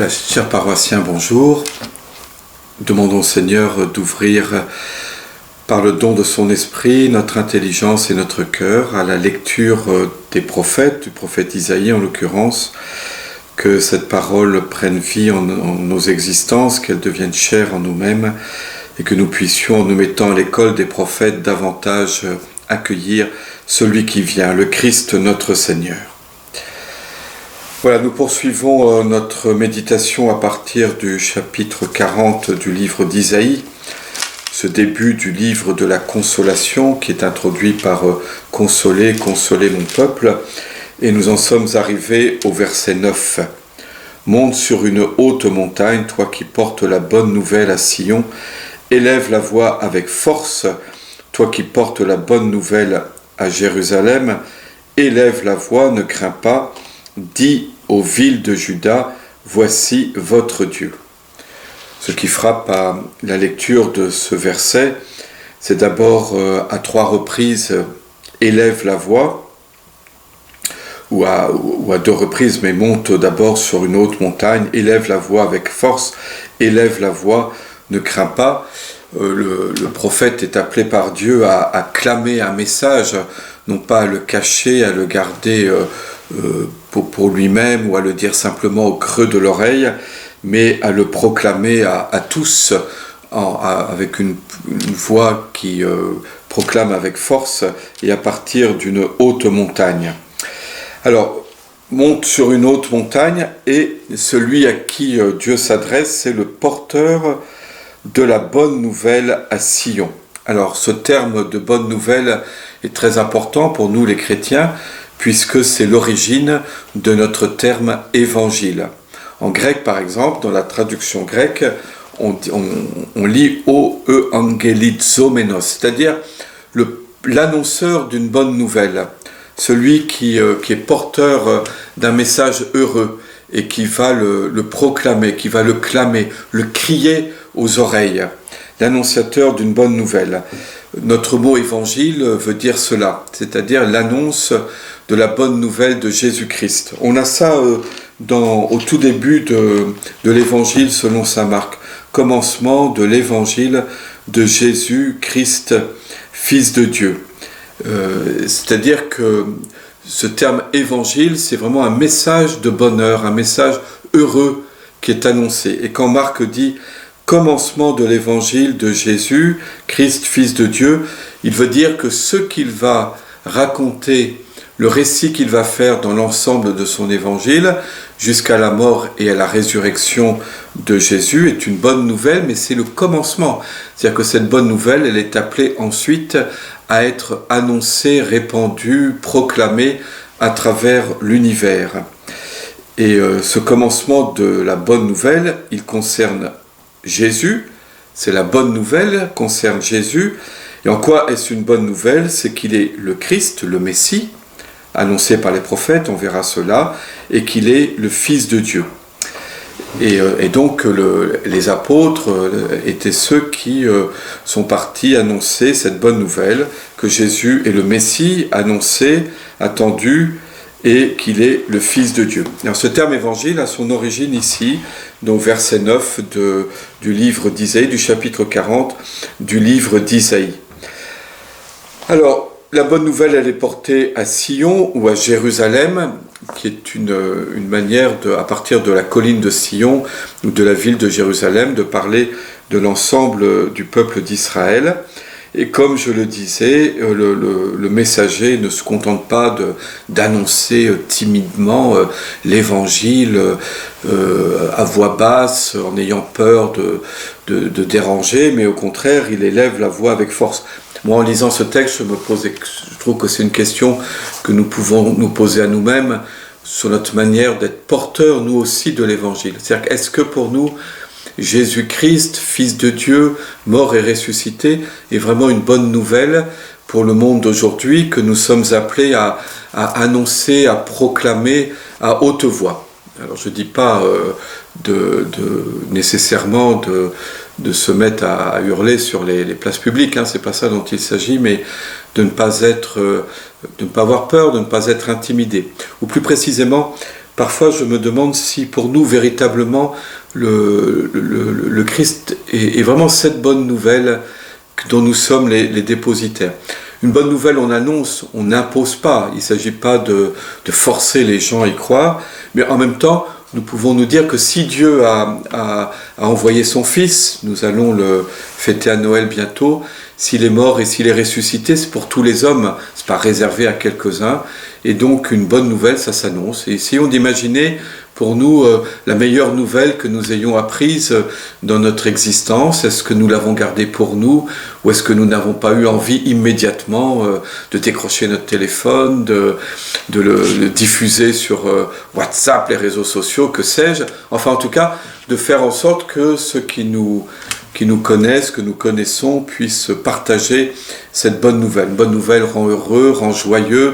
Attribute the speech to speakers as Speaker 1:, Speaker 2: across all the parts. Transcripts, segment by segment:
Speaker 1: Chers paroissiens, bonjour. Demandons au Seigneur d'ouvrir par le don de son esprit notre intelligence et notre cœur à la lecture des prophètes, du prophète Isaïe en l'occurrence, que cette parole prenne vie en nos existences, qu'elle devienne chère en nous-mêmes et que nous puissions, en nous mettant à l'école des prophètes, davantage accueillir celui qui vient, le Christ notre Seigneur. Voilà, nous poursuivons notre méditation à partir du chapitre 40 du livre d'Isaïe, ce début du livre de la consolation qui est introduit par « Consoler, consoler mon peuple ». Et nous en sommes arrivés au verset 9. « Monte sur une haute montagne, toi qui portes la bonne nouvelle à Sion, élève la voix avec force, toi qui portes la bonne nouvelle à Jérusalem, élève la voix, ne crains pas, dis aux villes de Juda, voici votre Dieu. » Ce qui frappe à la lecture de ce verset, c'est d'abord à 3 reprises « élève la voix », ou à 2 reprises, mais monte d'abord sur une haute montagne, élève la voix avec force, élève la voix, ne crains pas. Le prophète est appelé par Dieu à clamer un message, non pas à le cacher, à le garder pour lui-même ou à le dire simplement au creux de l'oreille, mais à le proclamer à tous avec une voix qui proclame avec force et à partir d'une haute montagne. Alors, monte sur une haute montagne et celui à qui Dieu s'adresse, c'est le porteur de la bonne nouvelle à Sion. Alors, ce terme de bonne nouvelle est très important pour nous les chrétiens, puisque c'est l'origine de notre terme évangile. En grec, par exemple, dans la traduction grecque, on lit « o euangelizomenos », c'est-à-dire l'annonceur d'une bonne nouvelle, celui qui est porteur d'un message heureux et qui va le proclamer, qui va le clamer, le crier aux oreilles, l'annonciateur d'une bonne nouvelle. Notre mot évangile veut dire cela, c'est-à-dire l'annonce de la bonne nouvelle de Jésus-Christ. On a ça au tout début de l'évangile selon saint Marc, commencement de l'évangile de Jésus-Christ, Fils de Dieu. C'est-à-dire que ce terme évangile, c'est vraiment un message de bonheur, un message heureux qui est annoncé. Et quand Marc dit commencement de l'évangile de Jésus, Christ, Fils de Dieu, il veut dire que ce qu'il va raconter, le récit qu'il va faire dans l'ensemble de son évangile, jusqu'à la mort et à la résurrection de Jésus, est une bonne nouvelle, mais c'est le commencement. C'est-à-dire que cette bonne nouvelle, elle est appelée ensuite à être annoncée, répandue, proclamée à travers l'univers. Et ce commencement de la bonne nouvelle, il concerne Jésus, c'est la bonne nouvelle, concerne Jésus. Et en quoi est-ce une bonne nouvelle? C'est qu'il est le Christ, le Messie, annoncé par les prophètes, on verra cela, et qu'il est le Fils de Dieu. Et donc les apôtres étaient ceux qui sont partis annoncer cette bonne nouvelle, que Jésus est le Messie, annoncé, attendu, et qu'il est le Fils de Dieu. Alors, ce terme évangile a son origine ici, donc verset 9 du livre d'Isaïe, du chapitre 40 du livre d'Isaïe. Alors, la bonne nouvelle, elle est portée à Sion ou à Jérusalem, qui est une manière, à partir de la colline de Sion ou de la ville de Jérusalem, de parler de l'ensemble du peuple d'Israël. Et comme je le disais, le messager ne se contente pas d'annoncer timidement l'évangile à voix basse, en ayant peur de déranger, mais au contraire, il élève la voix avec force. Moi, en lisant ce texte, je trouve que c'est une question que nous pouvons nous poser à nous-mêmes sur notre manière d'être porteurs, nous aussi, de l'évangile. C'est-à-dire, est-ce que pour nous, Jésus-Christ, Fils de Dieu, mort et ressuscité, est vraiment une bonne nouvelle pour le monde d'aujourd'hui que nous sommes appelés à annoncer, à proclamer à haute voix. Alors je ne dis pas nécessairement de se mettre à hurler sur les places publiques, c'est pas ça dont il s'agit, mais de ne pas avoir peur, de ne pas être intimidé. Ou plus précisément, parfois je me demande si pour nous véritablement le Christ est vraiment cette bonne nouvelle dont nous sommes les dépositaires. Une bonne nouvelle, on annonce, on n'impose pas. Il ne s'agit pas de forcer les gens à y croire, mais en même temps, nous pouvons nous dire que si Dieu a envoyé son Fils, nous allons le fêter à Noël bientôt, s'il est mort et s'il est ressuscité, c'est pour tous les hommes, c'est pas réservé à quelques-uns. Et donc une bonne nouvelle, ça s'annonce. Et essayons d'imaginer pour nous la meilleure nouvelle que nous ayons apprise dans notre existence. Est-ce que nous l'avons gardée pour nous, ou est-ce que nous n'avons pas eu envie immédiatement de décrocher notre téléphone, de le diffuser sur WhatsApp, les réseaux sociaux, que sais-je. Enfin en tout cas, de faire en sorte que ceux qui nous connaissent, que nous connaissons, puissent partager cette bonne nouvelle. Une bonne nouvelle rend heureux, rend joyeux,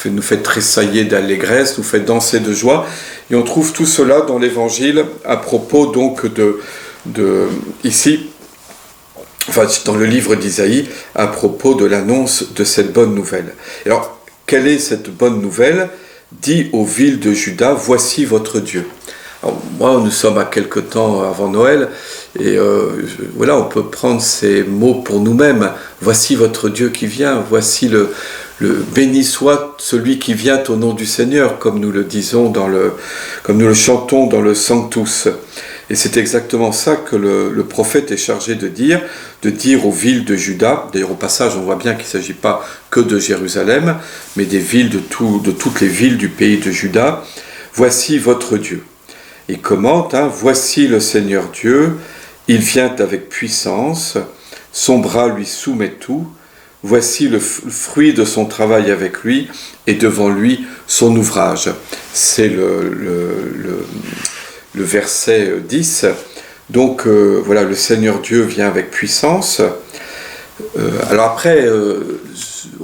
Speaker 1: nous fait tressailler d'allégresse, nous fait danser de joie. Et on trouve tout cela dans l'Évangile à propos donc ici, enfin dans le livre d'Isaïe, à propos de l'annonce de cette bonne nouvelle. Alors, quelle est cette bonne nouvelle ? Dit aux villes de Juda, voici votre Dieu. Alors, moi, nous sommes à quelque temps avant Noël, et voilà, on peut prendre ces mots pour nous-mêmes. Voici votre Dieu qui vient, voici le béni soit celui qui vient au nom du Seigneur, comme nous le disons comme nous le chantons dans le Sanctus. Et c'est exactement ça que le prophète est chargé de dire aux villes de Juda. D'ailleurs, au passage, on voit bien qu'il ne s'agit pas que de Jérusalem, mais des villes de toutes les villes du pays de Juda. Voici votre Dieu. Il commente, voici le Seigneur Dieu, il vient avec puissance, son bras lui soumet tout, voici le fruit de son travail avec lui, et devant lui son ouvrage. C'est le verset 10. Donc voilà, le Seigneur Dieu vient avec puissance. Alors après,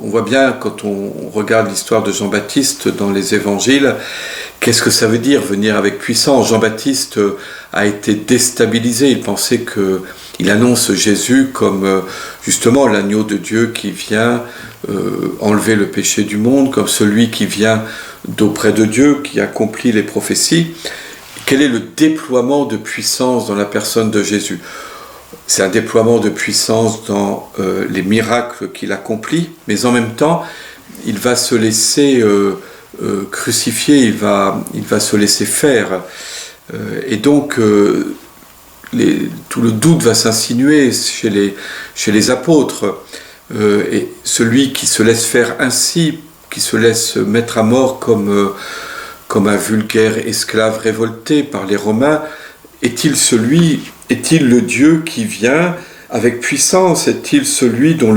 Speaker 1: on voit bien quand on regarde l'histoire de Jean-Baptiste dans les évangiles, qu'est-ce que ça veut dire venir avec puissance ? Jean-Baptiste a été déstabilisé, il pensait qu'il annonce Jésus comme justement l'agneau de Dieu qui vient enlever le péché du monde, comme celui qui vient d'auprès de Dieu, qui accomplit les prophéties. Quel est le déploiement de puissance dans la personne de Jésus ? C'est un déploiement de puissance dans les miracles qu'il accomplit, mais en même temps, il va se laisser crucifier, il va se laisser faire. Et donc, tout le doute va s'insinuer chez les apôtres. Et celui qui se laisse faire ainsi, qui se laisse mettre à mort comme un vulgaire esclave révolté par les Romains, est-il le Dieu qui vient avec puissance ? Est-il celui dont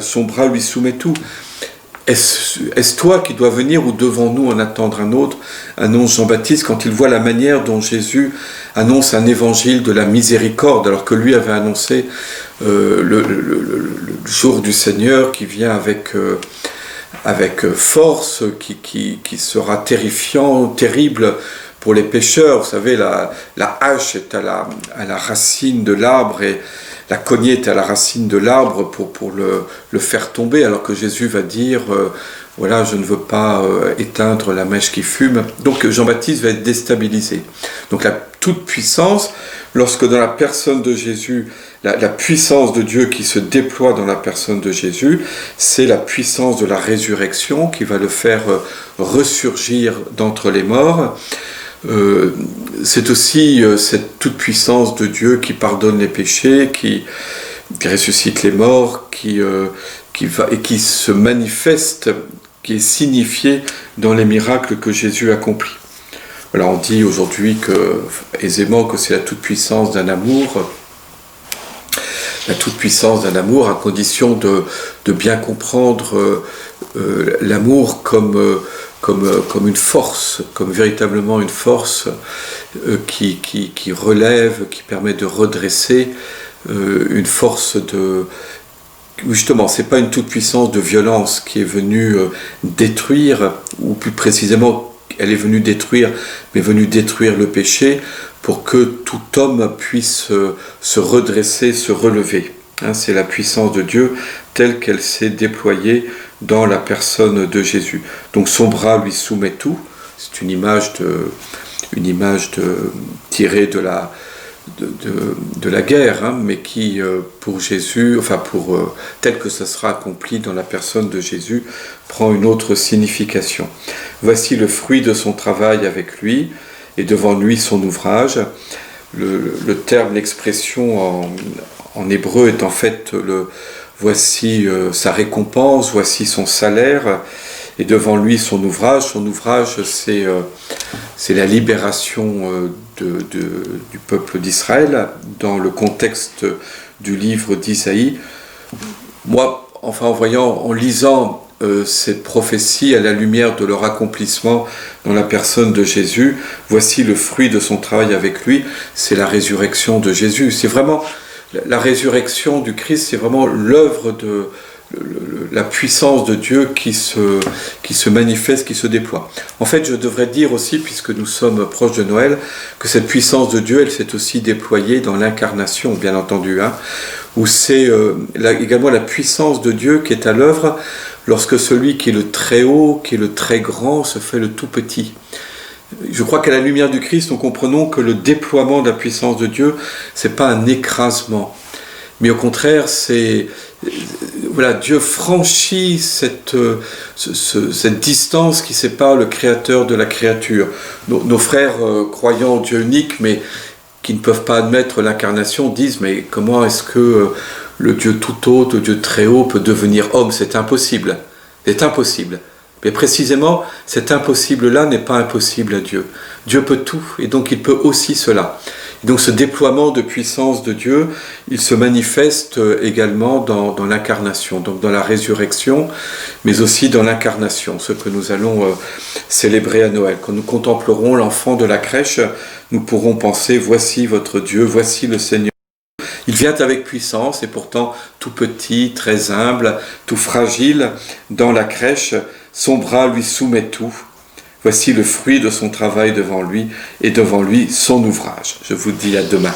Speaker 1: son bras lui soumet tout ? Est-ce toi qui dois venir ou devant nous en attendre un autre ? Annonce Jean-Baptiste quand il voit la manière dont Jésus annonce un évangile de la miséricorde, alors que lui avait annoncé le jour du Seigneur qui vient avec force, qui sera terrifiant, terrible pour les pécheurs. Vous savez, la hache est à la racine de l'arbre et la cognée est à la racine de l'arbre pour le faire tomber, alors que Jésus va dire voilà, je ne veux pas éteindre la mèche qui fume. Donc Jean-Baptiste va être déstabilisé. Donc la toute-puissance, lorsque dans la personne de Jésus, la puissance de Dieu qui se déploie dans la personne de Jésus, c'est la puissance de la résurrection qui va le faire ressurgir d'entre les morts. C'est aussi cette toute-puissance de Dieu qui pardonne les péchés, qui ressuscite les morts, qui se manifeste, qui est signifié dans les miracles que Jésus accomplit. Voilà, on dit aujourd'hui aisément que c'est la toute-puissance d'un amour, à condition de bien comprendre l'amour comme une force, comme véritablement une force qui relève, qui permet de redresser, une force justement, c'est pas une toute-puissance de violence qui est venue détruire, ou plus précisément, elle est venue détruire, mais venue détruire le péché pour que tout homme puisse se redresser, se relever. C'est la puissance de Dieu telle qu'elle s'est déployée dans la personne de Jésus. Donc son bras lui soumet tout, C'est une image tirée de la guerre, hein, mais qui, pour Jésus, tel que ça sera accompli dans la personne de Jésus, prend une autre signification. Voici le fruit de son travail avec lui, et devant lui son ouvrage. Le terme, l'expression en hébreu est en fait voici sa récompense, voici son salaire, et devant lui son ouvrage. Son ouvrage, c'est la libération du peuple d'Israël dans le contexte du livre d'Isaïe. Moi, en lisant ces prophéties à la lumière de leur accomplissement dans la personne de Jésus, voici le fruit de son travail avec lui, c'est la résurrection de Jésus. C'est vraiment la résurrection du Christ, c'est vraiment l'œuvre de la puissance de Dieu qui se manifeste, qui se déploie. En fait, je devrais dire aussi, puisque nous sommes proches de Noël, que cette puissance de Dieu, elle s'est aussi déployée dans l'incarnation, bien entendu, hein, où c'est également la puissance de Dieu qui est à l'œuvre lorsque celui qui est le très haut, qui est le très grand, se fait le tout petit. Je crois qu'à la lumière du Christ, nous comprenons que le déploiement de la puissance de Dieu, c'est pas un écrasement, mais au contraire, Dieu franchit cette distance qui sépare le Créateur de la créature. Nos frères croyant en Dieu unique, mais qui ne peuvent pas admettre l'incarnation, disent, mais comment est-ce que le Dieu tout haut, le Dieu très haut peut devenir homme? C'est impossible. C'est impossible. Mais précisément, cet impossible-là n'est pas impossible à Dieu. Dieu peut tout, et donc il peut aussi cela. Et donc ce déploiement de puissance de Dieu, il se manifeste également dans l'incarnation, donc dans la résurrection, mais aussi dans l'incarnation, ce que nous allons célébrer à Noël. Quand nous contemplerons l'enfant de la crèche, nous pourrons penser, voici votre Dieu, voici le Seigneur. Il vient avec puissance et pourtant tout petit, très humble, tout fragile, dans la crèche, son bras lui soumet tout. Voici le fruit de son travail devant lui et devant lui son ouvrage. Je vous dis à demain.